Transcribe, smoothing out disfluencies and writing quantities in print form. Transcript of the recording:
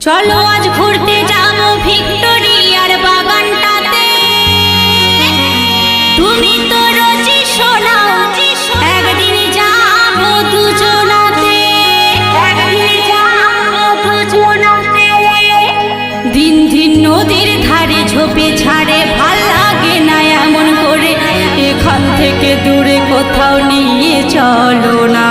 চলো আজ ঘুরতে যাবো ভিক্টোরিয়ার বাগানটাতে। তুমি তো রোজই শোনাও একদিন যাবো দুজনাতে, একদিন যাবো দুজনাতে। দিন দিন নদীর ধারে ঝোপে ঝাড়ে ভাল লাগে না এমন করে, এখান থেকে দূরে কোথাও নিয়ে চলো না।